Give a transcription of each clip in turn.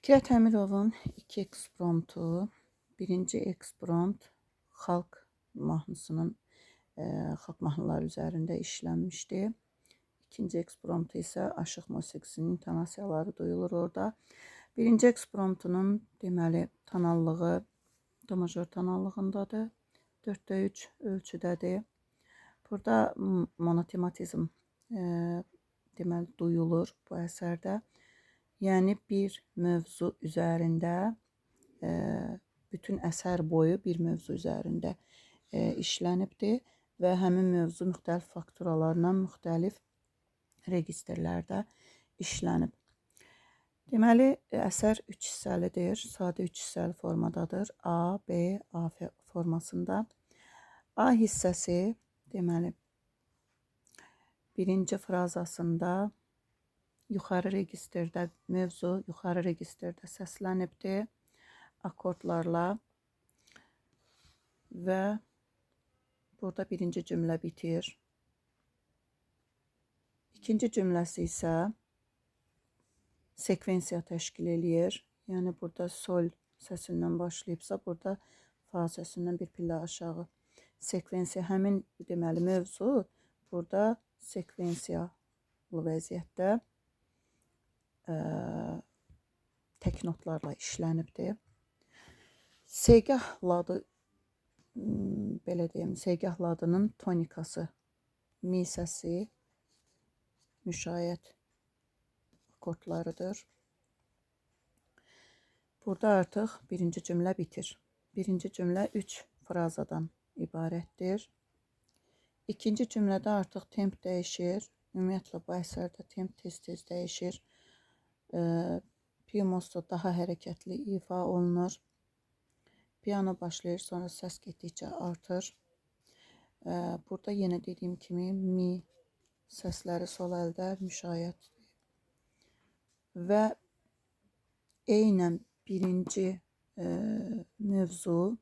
Fikrət Əmirovun 2 ekspromtu, birinci eksprompt xalq mahnısının xalq mahnıları üzərində işlənmişdi. İkinci ekspromtu isə aşıq musiqisinin intonasiyaları duyulur orada. Birinci ekspromptunun deməli tonallığı do major tonallığındadır. 4/3 ölçüdədir. Burada monotematizm deməli duyulur bu əsərdə. Yəni bir mövzu üzərində bütün əsər boyu bir mövzu üzərində işlənibdir və həmin mövzu müxtəlif fakturalarla müxtəlif registrlərdə işlənib. Deməli, əsər 3 hissəlidir, sadə 3 hissəli formadadır. A, B, A formasında. A hissəsi, deməli, birinci frazasında yuxarı registrdə mövzu, yuxarı registrdə səslənibdir akordlarla və burada birinci cümlə bitir. İkinci cümləsi isə sekvensiya təşkil eləyir. Yəni burada sol səsindən başlayıbsa, burada fa səsindən bir pillə aşağı sekvensiya, həmin deməli mövzu burada sekvensiyalı vəziyyətdə tək notlarla işlənibdir. Segah ladı, belə deyim, segah ladının tonikası mi səsi müşayiət akordlarıdır. Burada artıq birinci cümlə bitir. Birinci cümlə 3 frazadan ibarətdir. İkinci cümlədə artıq temp dəyişir. Ümumiyyətlə bu əsərdə temp tez-tez dəyişir. Piyanoda daha hərəkətli ifa olunur. Piano başlayır, sonra səs getdikcə artır. Burada yenə dediyim kimi mi səsləri sol əldə müşayiət və eynən birinci mövzu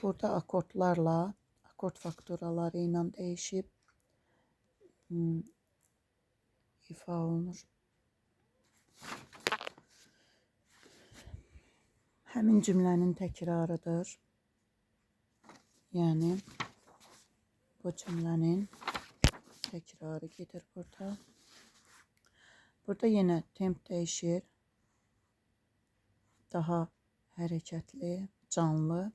burada akordlarla, akord fakturaları ilə dəyişib ifa olunur. Həmin cümlənin təkrarıdır. Yəni bu cümlənin təkrarı gedir burada. Burada yenə temp dəyişir. Daha hərəkətli, canlı.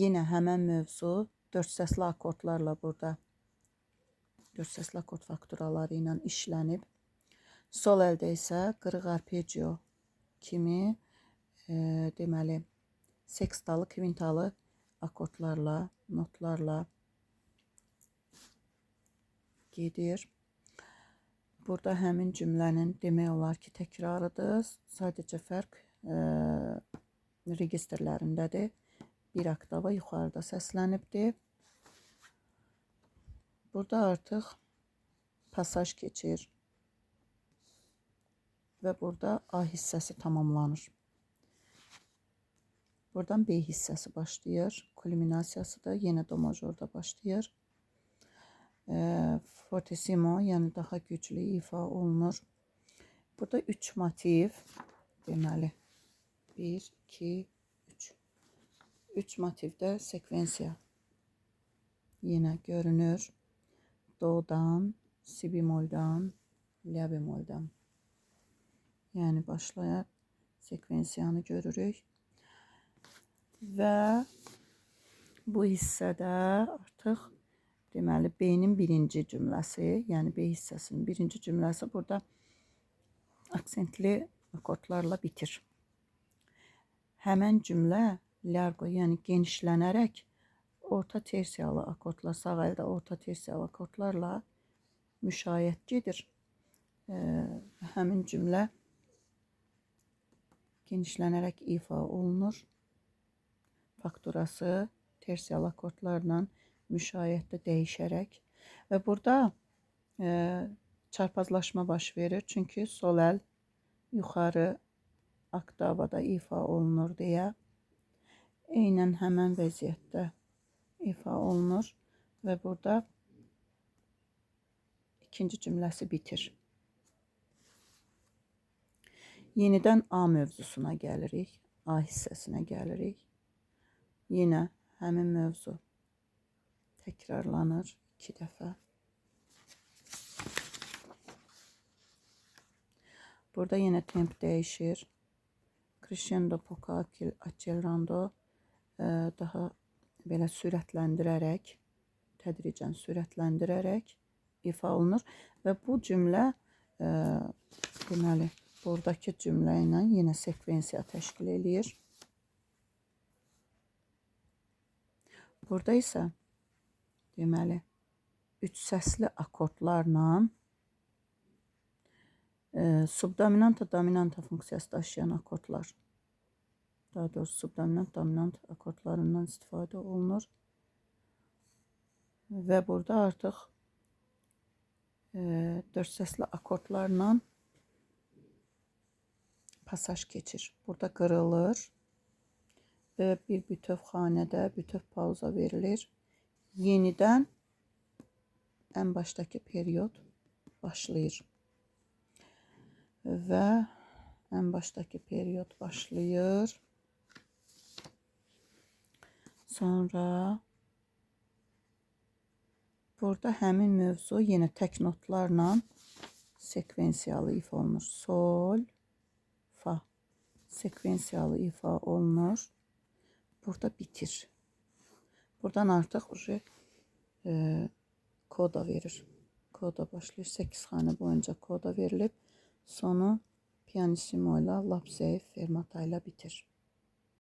Yenə həmən mövzu 4 səsli akordlarla burada 4 səsli akord fakturaları ilə işlənib. Sol əldə isə qırıq arpeggio kimi deməli sekstalı, kvintalı akordlarla, notlarla gedir. Burada həmin cümlənin demək olar ki təkrarıdır. Sadəcə fərq registrlərindədir. Bir oktava yuxarıda səslənibdir. Burada artıq pasaj keçir və burada A hissəsi tamamlanır. Buradan B hissəsi başlayır. Kulminasiyası da yenə do majorda başlayır. Fortissimo, yəni daha güclü ifa olunur. Burada 3 motiv, deməli 1, 2, 3. 3 motivdə sekvensiya yenə görünür. Do'dan, si bemoldan, la bemoldan. Yəni başlayan sekvensiyanı görürük. Və bu hissədə artıq deməli B'nin birinci cümləsi, yəni B hissəsinin birinci cümləsi burada aksentli akordlarla bitir. Həmən cümlə largo, yəni genişlənərək orta tersiyalı akordlar, sağ əldə orta tersiyalı akordlarla müşayiət gedir. Həmin cümlə genişlənərək ifa olunur. Fakturası tersiyalı akordlarla müşayiətdə dəyişərək və burada çarpazlaşma baş verir. Çünki sol əl yuxarı oktavada ifa olunur deyə eynən həmən vəziyyətdə ifa olunur və burada ikinci cümləsi bitir. Yenidən A mövzusuna gəlirik. A hissəsinə gəlirik. Yenə həmin mövzu təkrarlanır 2 dəfə. Burada yenə temp dəyişir. Crescendo, poca, accelerando daha belə sürətləndirərək, tədricən sürətləndirərək ifa olunur və bu cümlə deməli buradakı cümlə ilə yenə sekvensiya təşkil eləyir. Burada isə deməli 3 səsli akordlarla subdominanta, dominanta funksiyası daşıyan akordlar, daha doğrusu subdominant, dominant akordlarından istifadə olunur. Və burada artıq 4 səsli akordlarla pasaj keçir. Burada qırılır və bir bütöv xanədə bütöv pauza verilir. Yenidən ən başdakı periyod başlayır. Və ən başdakı periyod başlayır. Sonra burada həmin mövzu yenə tək notlarla sekvensiyalı ifa olunur. Sol, fa. Sekvensiyalı ifa olunur. Burada bitir. Buradan artıq koda verir. Koda başlayır. 8 xanə boyunca koda verilib. Sonu pianissimo ilə lap zəif fermata ilə bitir.